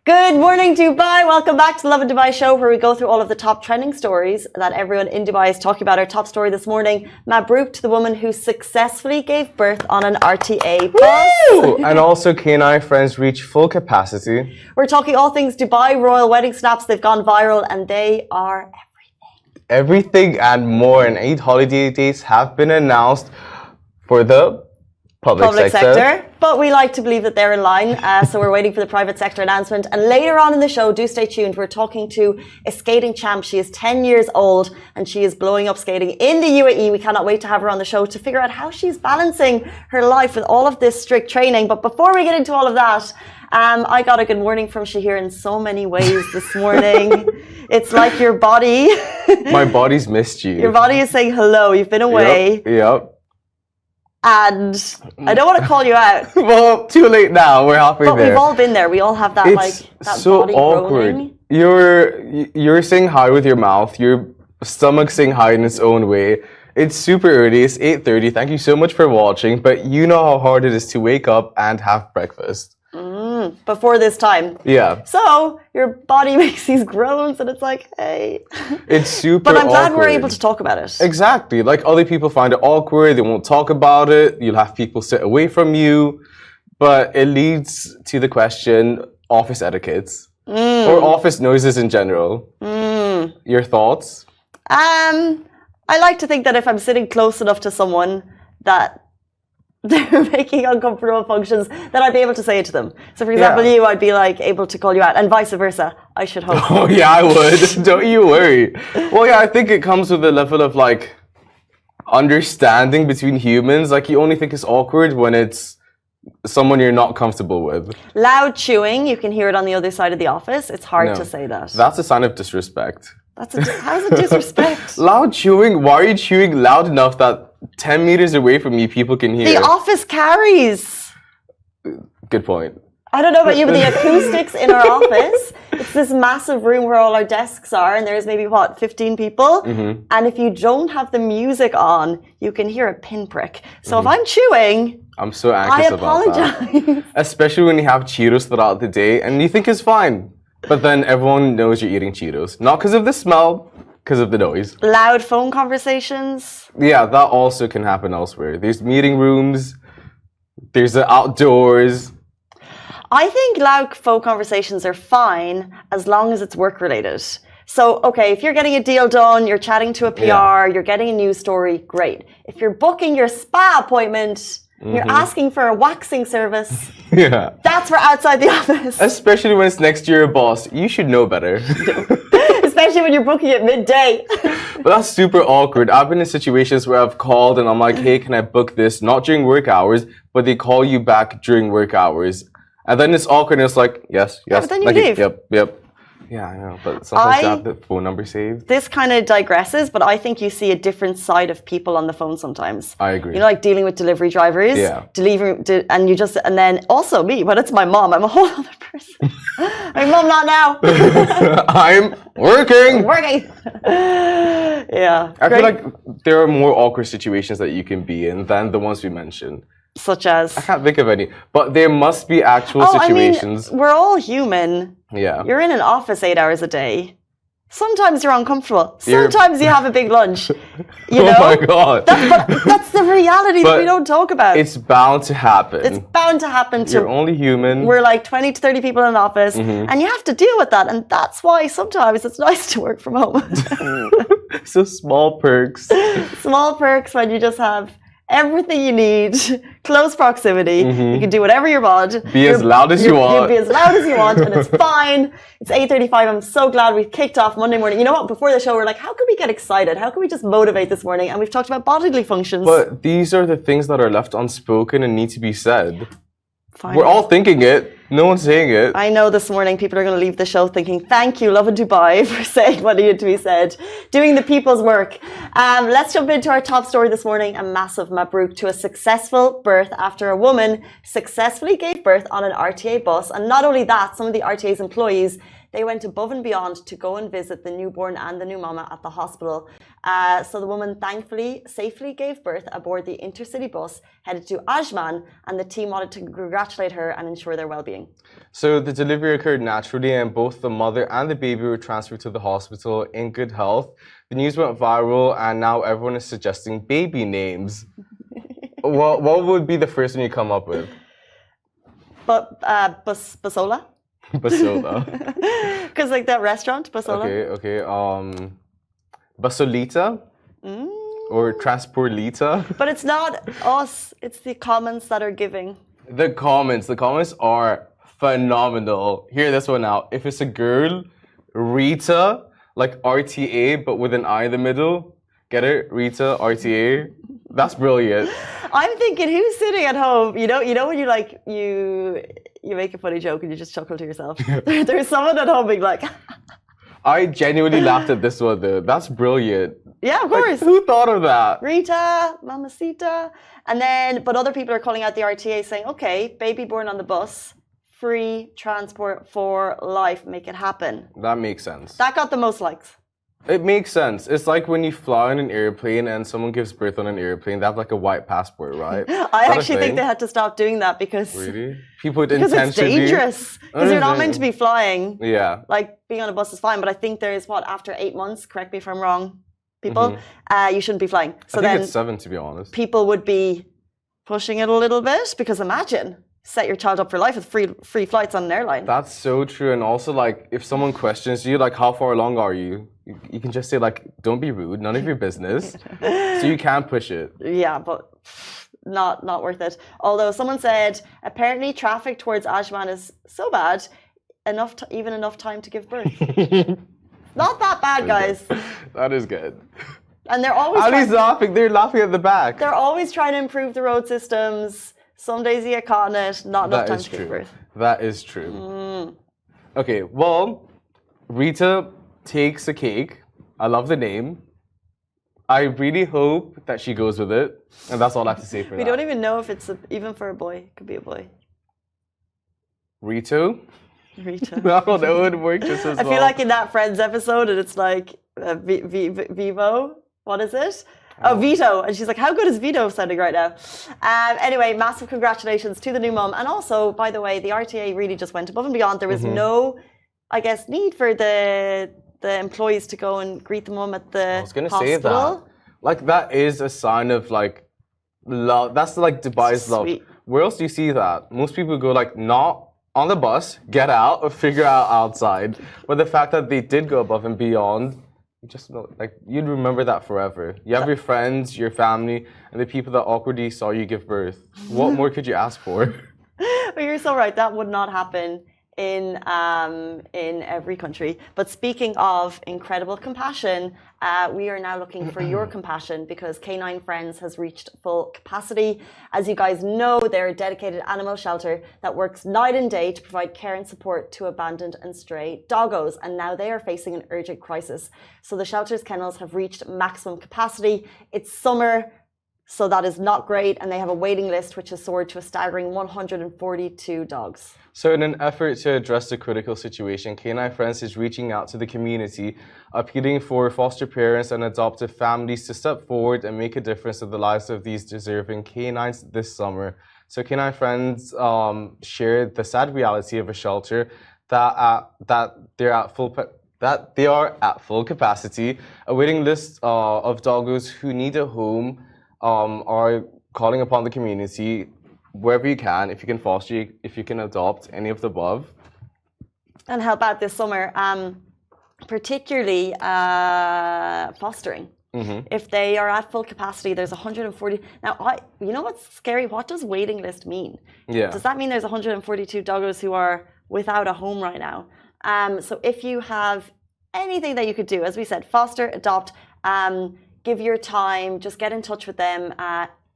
Good morning, Dubai. Welcome back to the Lovin Dubai show, where we go through all of the top trending stories that everyone in Dubai is talking about. Our top story this morning, Mabruk to the woman who successfully gave birth on an RTA bus. Woo! And also K9 Friends reach full capacity. We're talking all things Dubai, royal wedding snaps. They've gone viral and they are Everything and more. And 8 holiday dates have been announced for the public sector. But we like to believe that they're in line, so we're waiting for the private sector announcement. And later on in the show, do stay tuned, we're talking to a skating champ. She is 10 years old and she is blowing up skating in the UAE. We cannot wait to have her on the show to figure out how she's balancing her life with all of this strict training. But before we get into all of that, I got a good morning from Shahir in so many ways this morning. It's like your body... My body's missed you. Your body is saying hello. You've been away. Yep. And I don't want to call you out. Well, too late now. We're halfway there. But we've all been there. We all have that, that so body awkward. groaning. You're saying hi with your mouth. Your stomach's saying hi in its own way. It's super early. It's 8:30. Thank you so much for watching. But you know how hard it is to wake up and have breakfast. Before this time. Yeah. So your body makes these groans and it's like, hey. It's super But I'm glad awkward. we're able to talk about it. Exactly. Like, other people find it awkward. They won't talk about it. You'll have people sit away from you. But it leads to the question, office etiquettes. Or office noises in general. Your thoughts? I like to think that if I'm sitting close enough to someone that they're making uncomfortable functions, that I'd be able to say it to them. So for example, you, I'd be like able to call you out, and vice versa, I should hope. Oh yeah, I would. Don't you worry. Well, yeah, I think it comes with a level of like understanding between humans. Like, you only think it's awkward when it's someone you're not comfortable with. Loud chewing, you can hear it on the other side of the office. It's hard to say that. That's a sign of disrespect. How's it disrespect? Loud chewing? Why are you chewing loud enough that 10 meters away from you, people can hear? The office carries. Good point. I don't know about you, but the acoustics in our office, it's this massive room where all our desks are, and there's maybe, 15 people? And if you don't have the music on, you can hear a pinprick. So if I'm chewing, I'm so anxious about that. Especially when you have Cheetos throughout the day, and you think it's fine. But then everyone knows you're eating Cheetos. Not because of the smell, because of the noise. Loud phone conversations. Yeah, that also can happen elsewhere. There's meeting rooms. There's the outdoors. I think loud phone conversations are fine as long as it's work related. So, okay, if you're getting a deal done, you're chatting to a PR, you're getting a news story, great. If you're booking your spa appointment, you're asking for a waxing service, that's for outside the office. Especially when it's next to your boss. You should know better. Especially when you're booking at midday. But that's super awkward. I've been in situations where I've called and I'm like, hey, can I book this? Not during work hours, but they call you back during work hours. And then it's awkward and it's like, yes. But then you leave. Yep. Yeah, I know. But sometimes you have the phone number saved. This kind of digresses, but I think you see a different side of people on the phone sometimes. I agree. You know, like dealing with delivery drivers. Yeah. And then also me, but it's my mom. I'm a whole other person. Like, mom, not now. I'm working. Yeah. I feel like there are more awkward situations that you can be in than the ones we mentioned. Such as? I can't think of any. But there must be actual situations. I mean, we're all human. Yeah. You're in an office 8 hours a day. Sometimes you're uncomfortable. Sometimes you have a big lunch. You know? Oh my God. But that's the reality that we don't talk about. It's bound to happen. It's bound to happen to... You're only human. We're like 20 to 30 people in an office, and you have to deal with that. And that's why sometimes it's nice to work from home. So small perks. Small perks when you just have everything you need, close proximity. You can do whatever you want. Be as loud as you want. You'll be as loud as you want, and it's fine. It's 8:35. I'm so glad we kicked off Monday morning. You know what? Before the show, we're like, how can we get excited? How can we just motivate this morning? And we've talked about bodily functions. But these are the things that are left unspoken and need to be said. Fine. We're all thinking it. No one's saying it. I know this morning people are going to leave the show thinking, thank you, Lovin Dubai, for saying what needed to be said. Doing the people's work. Let's jump into our top story this morning. A massive Mabruk to a successful birth after a woman successfully gave birth on an RTA bus. And not only that, some of the RTA's employees, they went above and beyond to go and visit the newborn and the new mama at the hospital. So the woman thankfully safely gave birth aboard the intercity bus headed to Ajman, and the team wanted to congratulate her and ensure their well-being. breastfeeding? So the delivery occurred naturally, and both the mother and the baby were transferred to the hospital in good health. The news went viral, and now everyone is suggesting baby names. What would be the first one you come up with? But Basola? Basola. Because like that restaurant, Basola. Okay. Basolita? Or Transporlita? But it's not us, it's the comments that are giving. The comments are phenomenal. Hear this one out. If it's a girl, Rita, like RTA, but with an I in the middle. Get it? Rita, RTA. That's brilliant. I'm thinking, who's sitting at home? You know when you like you make a funny joke and you just chuckle to yourself. There's someone at home being like, I genuinely laughed at this one though. That's brilliant. yeah, of course. Like, who thought of that? Rita, Mamacita. And then, but other people are calling out the RTA saying, okay, baby born on the bus, free transport for life, make it happen. That makes sense. That got the most likes. It makes sense. It's like when you fly on an airplane and someone gives birth on an airplane, they have like a white passport, right? I actually think they had to stop doing that because Really? People would because it's intentionally... dangerous. Because you're not meant to be flying. Yeah. Like being on a bus is fine, but I think there is after 8 months, correct me if I'm wrong, people, you shouldn't be flying. So I think then it's 7 to be honest. people would be pushing it a little bit because imagine set your child up for life with free flights on an airline. That's so true. And also like if someone questions you, like how far along are you? You can just say like, don't be rude, none of your business. So you can push it. Yeah, but not worth it. Although someone said apparently traffic towards Ajman is so bad, even enough time to give birth. Not that bad, guys. That is good. And they're always Ali's laughing. They're laughing at the back. they're always trying to improve the road systems. Some days you get caught in it, not enough time to give birth. That is true. Okay, well, Rita takes a cake. I love the name. I really hope that she goes with it. And that's all I have to say for that. We don't even know if it's even for a boy. It could be a boy. Rito? Rita. No, that would work just as well. I feel like in that Friends episode, and it's like Vivo. What is it? Oh, Vito. And she's like, how good is Vito sounding right now? Anyway, massive congratulations to the new mum. And also, by the way, the RTA really just went above and beyond. There was no, I guess, need for the employees to go and greet the mum at the I was going to hospital. say that. Like, that is a sign of, like, love. That's, like, Dubai's love. Sweet. Where else do you see that? Most people go, like, not on the bus, get out, or figure out outside. But the fact that they did go above and beyond, you just know, like, you'd remember that forever. You have your friends, your family, and the people that awkwardly saw you give birth. What more could you ask for? But you're so right. That would not happen in every country. But speaking of incredible compassion, we are now looking for your compassion because Canine Friends has reached full capacity. As you guys know, they're a dedicated animal shelter that works night and day to provide care and support to abandoned and stray doggos. And now they are facing an urgent crisis. So the shelter's kennels have reached maximum capacity. It's summer, so that is not great. And they have a waiting list which has soared to a staggering 142 dogs. So in an effort to address the critical situation, Canine Friends is reaching out to the community, appealing for foster parents and adoptive families to step forward and make a difference in the lives of these deserving canines this summer. So Canine Friends shared the sad reality of a shelter that they are at full capacity. A waiting list of doggos who need a home are calling upon the community wherever you can, if you can foster, if you can adopt, any of the above. And help out this summer, particularly fostering. If they are at full capacity, there's 140. Now, you know what's scary? What does waiting list mean? Yeah. Does that mean there's 142 doggos who are without a home right now? So if you have anything that you could do, as we said, foster, adopt, give your time, just get in touch with them.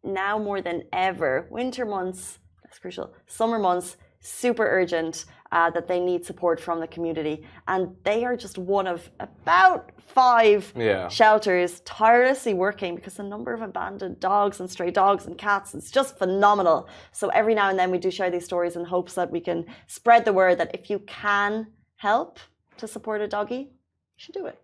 Now more than ever, winter months, that's crucial, summer months, super urgent that they need support from the community. And they are just one of about 5 shelters tirelessly working because the number of abandoned dogs and stray dogs and cats is just phenomenal. So every now and then we do share these stories in hopes that we can spread the word that if you can help to support a doggy, you should do it.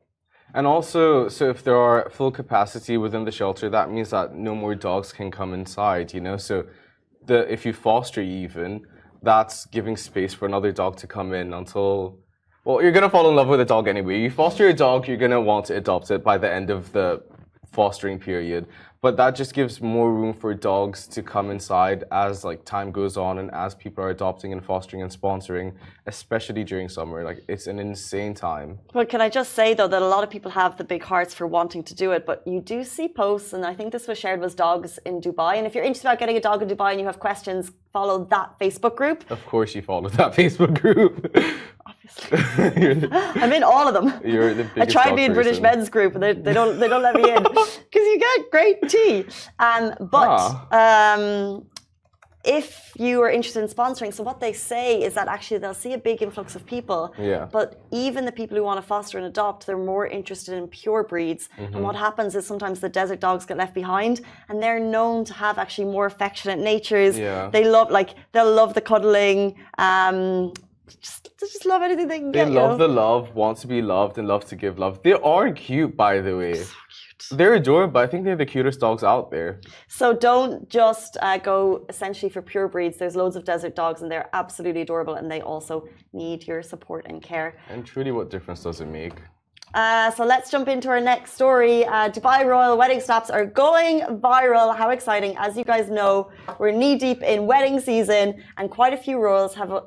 And also, so if there are full capacity within the shelter, that means that no more dogs can come inside, you know? So if you foster even, that's giving space for another dog to come in until, well, you're gonna fall in love with a dog anyway. You foster a dog, you're gonna want to adopt it by the end of the fostering period. But that just gives more room for dogs to come inside as like time goes on and as people are adopting and fostering and sponsoring, especially during summer. Like it's an insane time. But can I just say though that a lot of people have the big hearts for wanting to do it, but you do see posts, and I think this was shared, was dogs in Dubai. And if you're interested about getting a dog in Dubai and you have questions, follow that Facebook group. Of course, you follow that Facebook group. Obviously, I'm in all of them. You're the biggest I tried dog being British person. men's group, and they don't let me in because you get great tea. If you are interested in sponsoring, so what they say is that actually they'll see a big influx of people. Yeah. But even the people who want to foster and adopt, they're more interested in pure breeds. And what happens is sometimes the desert dogs get left behind, and they're known to have actually more affectionate natures. Yeah. They'll love the cuddling. They just love anything they can They get. love the love, want to be loved, and love to give love. They are cute, by the way. They're adorable. I think they're the cutest dogs out there. So don't just go essentially for pure breeds. There's loads of desert dogs and they're absolutely adorable, and they also need your support and care. And truly, what difference does it make? So let's jump into our next story. Dubai royal wedding snaps are going viral. How exciting. As you guys know, we're knee deep in wedding season, and quite a few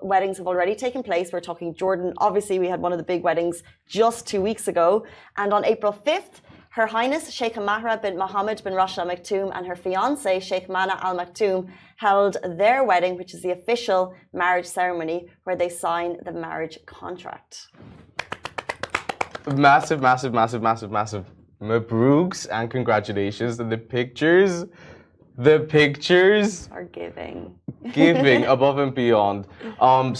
weddings have already taken place. We're talking Jordan. Obviously, we had one of the big weddings just 2 weeks ago. And on April 5th, Her Highness Sheikha Mahra bin Mohammed bin Rashid Al Maktoum and her fiancé Sheikh Mana Al Maktoum held their wedding, which is the official marriage ceremony where they sign the marriage contract. Massive, massive, massive, massive, massive mabrooks and congratulations. And the pictures Are giving. giving above and beyond.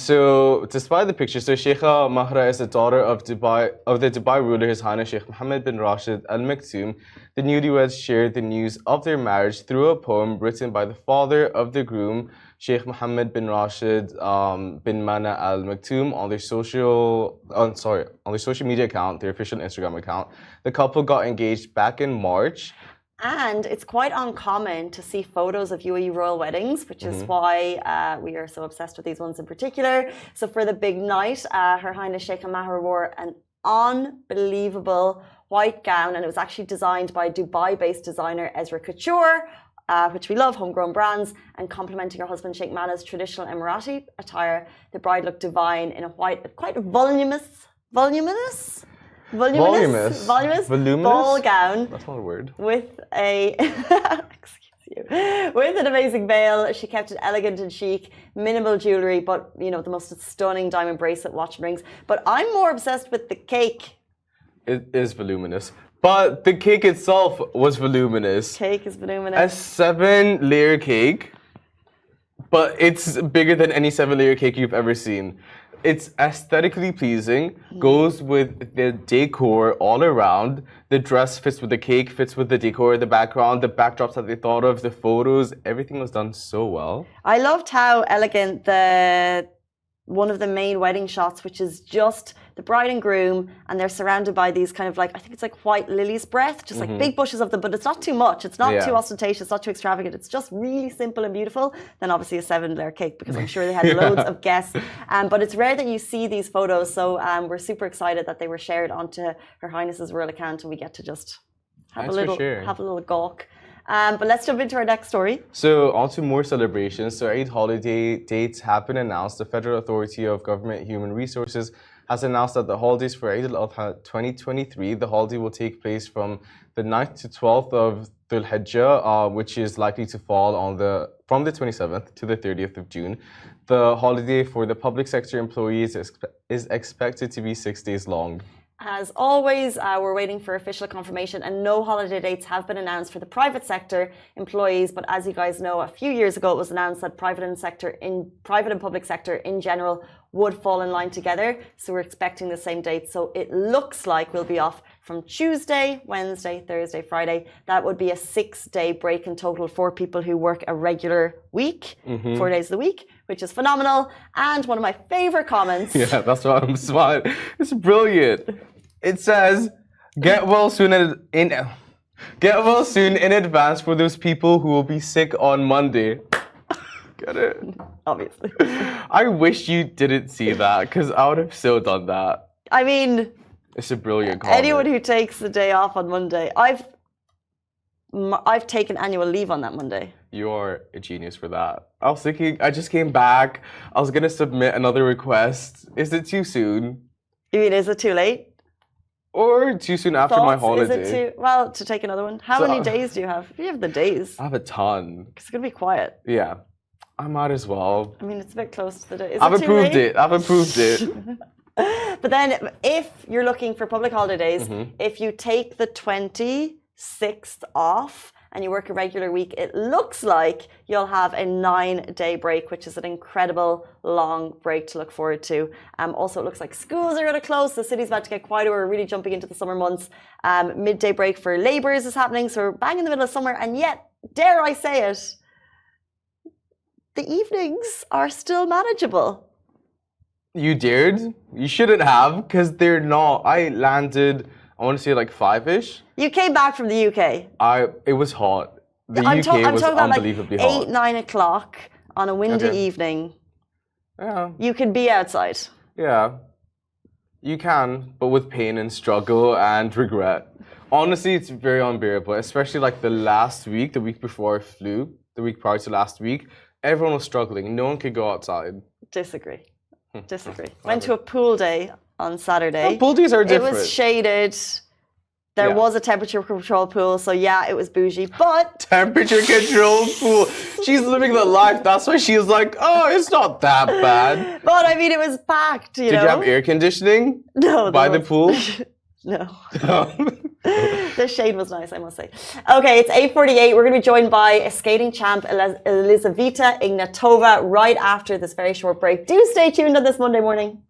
So despite the picture, so Sheikha Mahra is the daughter of the Dubai ruler, His Highness Sheikh Mohammed bin Rashid Al Maktoum. The newlyweds shared the news of their marriage through a poem written by the father of the groom, Sheikh Mohammed bin Rashid bin Mana Al Maktoum, on their social media account, their official Instagram account. The couple got engaged back in March. And it's quite uncommon to see photos of UAE royal weddings, which is why we are so obsessed with these ones in particular. So for the big night, Her Highness Sheikha Mahra wore an unbelievable white gown, and it was actually designed by Dubai-based designer Ezra Couture, which we love, homegrown brands, and complementing her husband Sheikh Mana's traditional Emirati attire. The bride looked divine in a white, quite voluminous ball gown. That's not a word. With a with an amazing veil. She kept it elegant and chic, minimal jewelry, but the most stunning diamond bracelet, watch and rings. But I'm more obsessed with the cake. It is voluminous. But the cake itself was voluminous. Cake is voluminous. A 7-layer cake, but it's bigger than any 7-layer cake you've ever seen. It's aesthetically pleasing, goes with the decor all around. The dress fits with the cake, fits with the decor, the background, the backdrops that they thought of, the photos, everything was done so well. I loved how elegant one of the main wedding shots, which is just the bride and groom, and they're surrounded by these kind of I think it's like white lily's breath, just like big bushes of them, but it's not too much. It's not too ostentatious, not too extravagant. It's just really simple and beautiful. Then obviously a 7-layer cake, because I'm sure they had loads of guests. But it's rare that you see these photos. So we're super excited that they were shared onto Her Highness's royal account, and we get to just have a little gawk. But let's jump into our next story. So on to more celebrations. So Eid holiday dates have been announced. The Federal Authority of Government Human Resources has announced that the holidays for Eid al-Adha 2023, the holiday will take place from the 9th to 12th of Dhul Hijjah, which is likely to fall from the 27th to the 30th of June. The holiday for the public sector employees is expected to be 6 days long. As always, we're waiting for official confirmation, and no holiday dates have been announced for the private sector employees. But as you guys know, a few years ago it was announced that private and public sector in general would fall in line together. So we're expecting the same date. So it looks like we'll be off from Tuesday, Wednesday, Thursday, Friday. That would be a 6-day break in total for people who work a regular week, 4 days of the week, which is phenomenal. And one of my favorite comments. Yeah, that's why I'm smiling. It's brilliant. It says, get well soon in advance for those people who will be sick on Monday. Get it? Obviously. I wish you didn't see that because I would have so done that. I mean, It's a brilliant comment. anyone who takes the day off on Monday, I've taken annual leave on that Monday. You are a genius for that. I was thinking, I just came back. I was going to submit another request. Is it too soon? You mean, is it too late? Or too soon after my Thoughts? holiday? Is it too, well, to take another one? How So, many days do you have? You have the days. I have a ton. It's going to be quiet. Yeah. I might as well. I mean, it's a bit close to the day. Is I've it too approved late? it. I've approved it. But then, if you're looking for public holidays, Mm-hmm. if you take the 26th off and you work a regular week, it looks like you'll have a 9-day break, which is an incredible long break to look forward to. Also, it looks like schools are going to close. The city's about to get quieter. We're really jumping into the summer months. Midday break for labourers is happening. So we're bang in the middle of summer. And yet, dare I say it, the evenings are still manageable. You dared? You shouldn't have, because they're not. I landed, I want to say like 5-ish. You came back from the UK. It was hot. The I'm UK was talking about like unbelievably 8, hot. 9 o'clock on a windy Okay. evening. Yeah, You could be outside. yeah. You can, but with pain and struggle and regret. Honestly, it's very unbearable, especially like the last week, the week before I flew, the week prior to last week. Everyone was struggling. No one could go outside. Disagree. Went to a pool day on Saturday. Pool days are It different. was shaded. There Yeah. was a temperature control pool, so yeah, it was bougie. But Temperature control pool. She's living the life. That's why she's like, oh, it's not that bad. I mean, it was packed. You Did know. you have air conditioning No. by there the pool? was- No. The shade was nice, I must say. Okay, it's 8:48. We're going to be joined by a skating champ, Elizaveta Ignatova, right after this very short break. Do stay tuned on this Monday morning.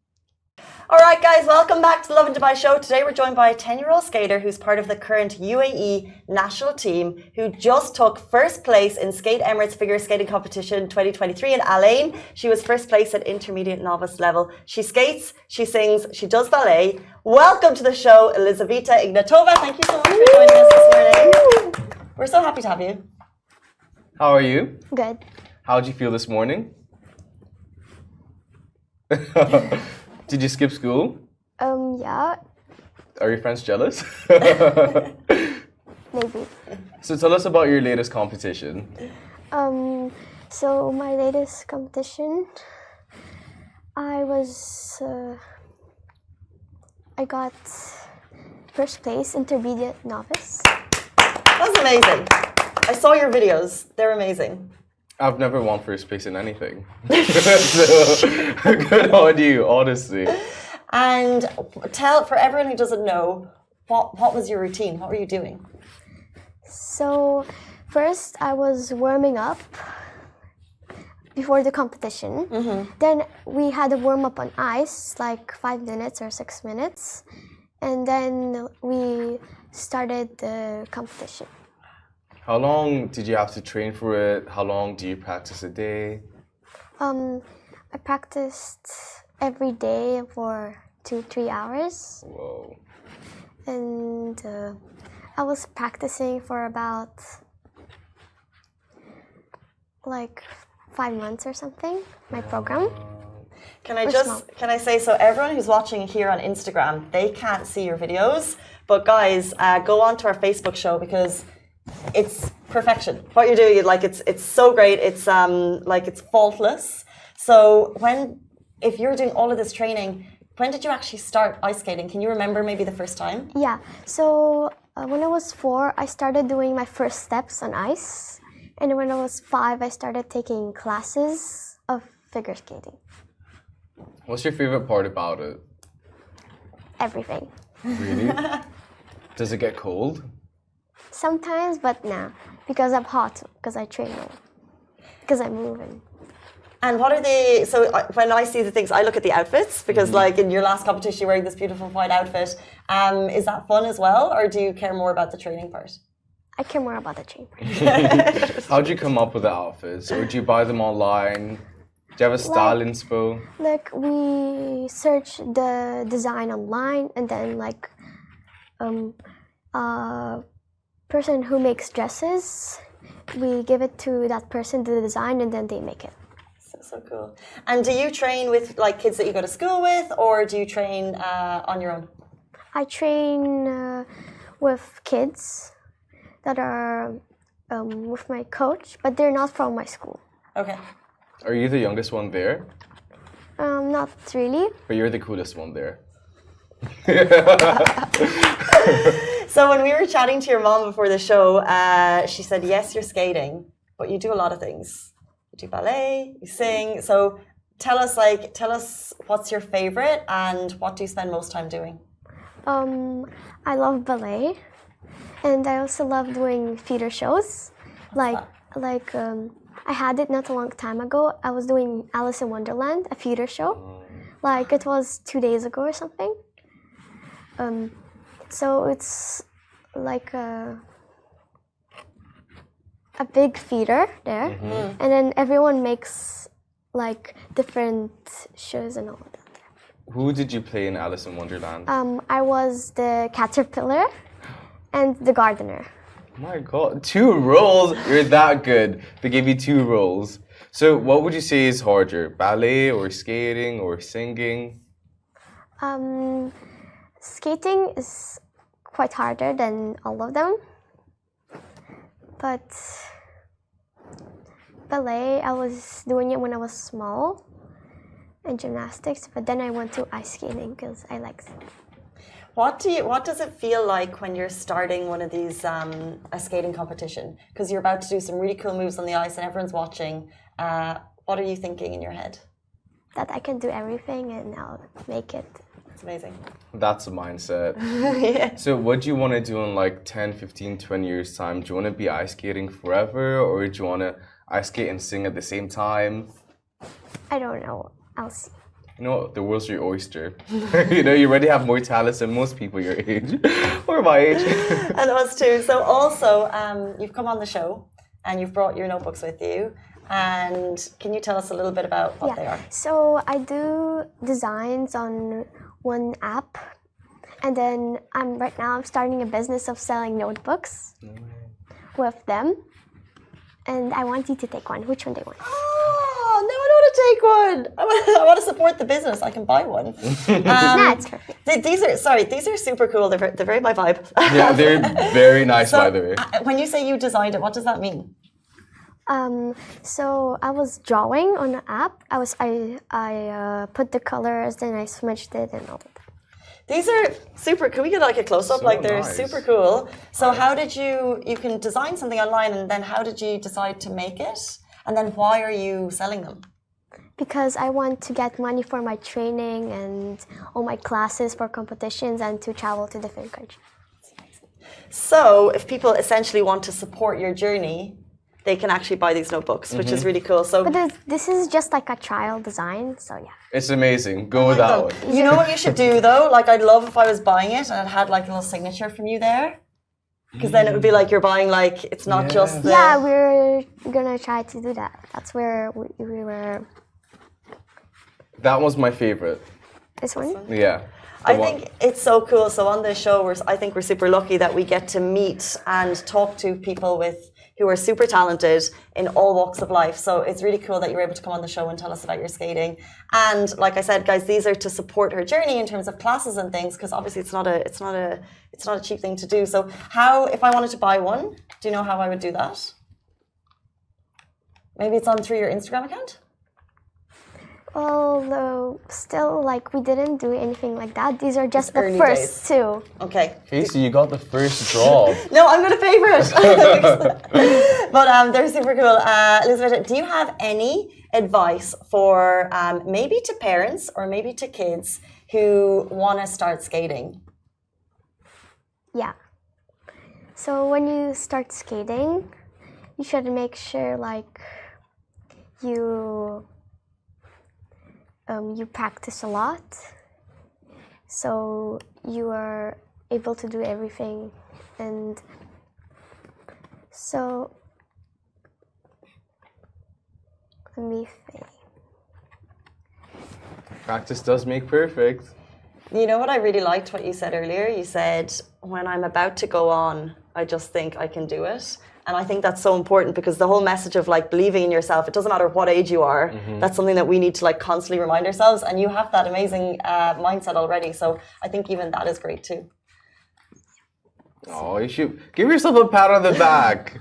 All right, guys, welcome back to the Lovin Dubai show. Today we're joined by a 10-year-old skater who's part of the current UAE national team who just took first place in Skate Emirates Figure Skating Competition 2023 in Al Ain. She was first place at intermediate novice level. She skates, she sings, she does ballet. Welcome to the show, Elizaveta Ignatova. Thank you so much for joining us this morning. We're so happy to have you. How are you? Good. How did you feel this morning? Did you skip school? Yeah, Are your friends jealous? maybe. So tell us about your latest competition. So my latest competition, I got first place, intermediate novice. That's amazing. I saw your videos. They're amazing. I've never won first place in anything. So good on you, honestly. And tell, for everyone who doesn't know, what was your routine? What were you doing? So first I was warming up before the competition. Then we had a warm up on ice, like 5 minutes or 6 minutes. And then we started the competition. How long did you have to train for it? How long do you practice a day? I practiced every day for 2-3 hours. Whoa. And I was practicing for about like 5 months or something, my program. Can I say, so everyone who's watching here on Instagram, they can't see your videos, but guys, go on to our Facebook show because it's perfection. What you're doing, like it's so great. It's like it's faultless. So if you're doing all of this training, when did you actually start ice skating? Can you remember maybe the first time? Yeah, so when I was 4, I started doing my first steps on ice. And when I was 5, I started taking classes of figure skating. What's your favorite part about it? Everything. Really? Does it get cold? Sometimes, but nah, because I'm hot, because I train more, because I'm moving. And what are when I see the things, I look at the outfits because like in your last competition, you're wearing this beautiful white outfit. Is that fun as well? Or do you care more about the training part? I care more about the train part. How'd you come up with the outfits? Or did you buy them online? Do you have a style inspo? Like we search the design online and then like person who makes dresses, we give it to that person, the design, and then they make it. so cool. And do you train with like kids that you go to school with, or do you train on your own? I train with kids that are with my coach, but they're not from my school. Okay. Are you the youngest one there? Not really. But you're the coolest one there. So when we were chatting to your mom before the show, she said, yes, you're skating, but you do a lot of things. You do ballet, you sing. So tell us what's your favorite and what do you spend most time doing? I love ballet, and I also love doing theater shows. I had it not a long time ago. I was doing Alice in Wonderland, a theater show. Like it was 2 days ago or something. So it's like a big theater there, and then everyone makes like different shows and all of that. Who did you play in Alice in Wonderland? I was the caterpillar and the gardener. My God, 2 roles? You're that good. They gave you 2 roles. So what would you say is harder, ballet or skating or singing? Skating is quite harder than all of them. But ballet, I was doing it when I was small, and gymnastics, but then I went to ice skating because I like it. What does it feel like when you're starting one of these a skating competition? Because you're about to do some really cool moves on the ice and everyone's watching. What are you thinking in your head? That I can do everything and I'll make it. It's amazing. That's a mindset. Yeah. So what do you want to do in like 10, 15, 20 years time? Do you want to be ice skating forever, or do you want to ice skate and sing at the same time? I don't know. I'll see. You know, the world's your oyster. You know, you already have more talents than most people your age or my age. And us too. So also, you've come on the show and you've brought your notebooks with you. And can you tell us a little bit about what they are? So I do designs on one app, and then right now I'm starting a business of selling notebooks with them. And I want you to take one. Which one do you want? Oh, no, I don't want to take one. I want to support the business. I can buy one. That's perfect. These are super cool. They're very my vibe. Yeah, they're very nice, by the way. When you say you designed it, what does that mean? So I was drawing on the app. I put the colors, then I smudged it and all of that. These are super. Can we get like a close up? So Like they're nice. super cool. So how did you can design something online, and then how did you decide to make it? And then why are you selling them? Because I want to get money for my training and all my classes for competitions and to travel to different countries. So if people essentially want to support your journey, they can actually buy these notebooks, which is really cool. So But this is just like a trial design, so yeah. It's amazing. Go with that one. You know what you should do though? Like I'd love if I was buying it and it had like a little signature from you there. Because then it would be like you're buying like, it's not just the... Yeah, we're gonna try to do that. That's where we were. That was my favorite. This one? Yeah. I think it's so cool. So on this show, I think we're super lucky that we get to meet and talk to people who are super talented in all walks of life. So it's really cool that you're able to come on the show and tell us about your skating. And like I said, guys, these are to support her journey in terms of classes and things, because obviously it's not a cheap thing to do. So how, if I wanted to buy one, do you know how I would do that? Maybe it's on through your Instagram account? Although still, like, we didn't do anything like that. These are just It's the early first days. two. Okay. Casey, you got the first draw. No, I'm going to pay for it. But they're super cool. Elizabeth, do you have any advice for maybe to parents or maybe to kids who want to start skating? Yeah. So when you start skating, you should make sure, like, you practice a lot, so you are able to do everything. And so let me think. Practice does make perfect. You know what I really liked what you said earlier? You said, when I'm about to go on, I just think I can do it. And I think that's so important because the whole message of like believing in yourself, it doesn't matter what age you are, that's something that we need to like constantly remind ourselves. And you have that amazing mindset already. So I think even that is great too. Oh, you should give yourself a pat on the back.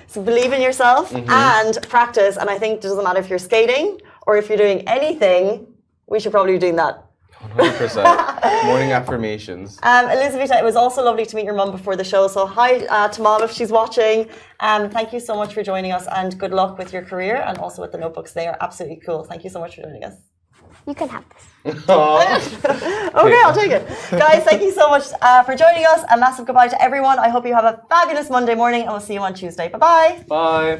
So believe in yourself and practice. And I think it doesn't matter if you're skating or if you're doing anything, we should probably be doing that. 100%. Morning affirmations. Elizaveta, it was also lovely to meet your mum before the show. So hi to mom if she's watching. Thank you so much for joining us and good luck with your career and also with the notebooks. They are absolutely cool. Thank you so much for joining us. You can have this. Okay, I'll take it. Guys, thank you so much for joining us. A massive goodbye to everyone. I hope you have a fabulous Monday morning and we'll see you on Tuesday. Bye-bye. Bye.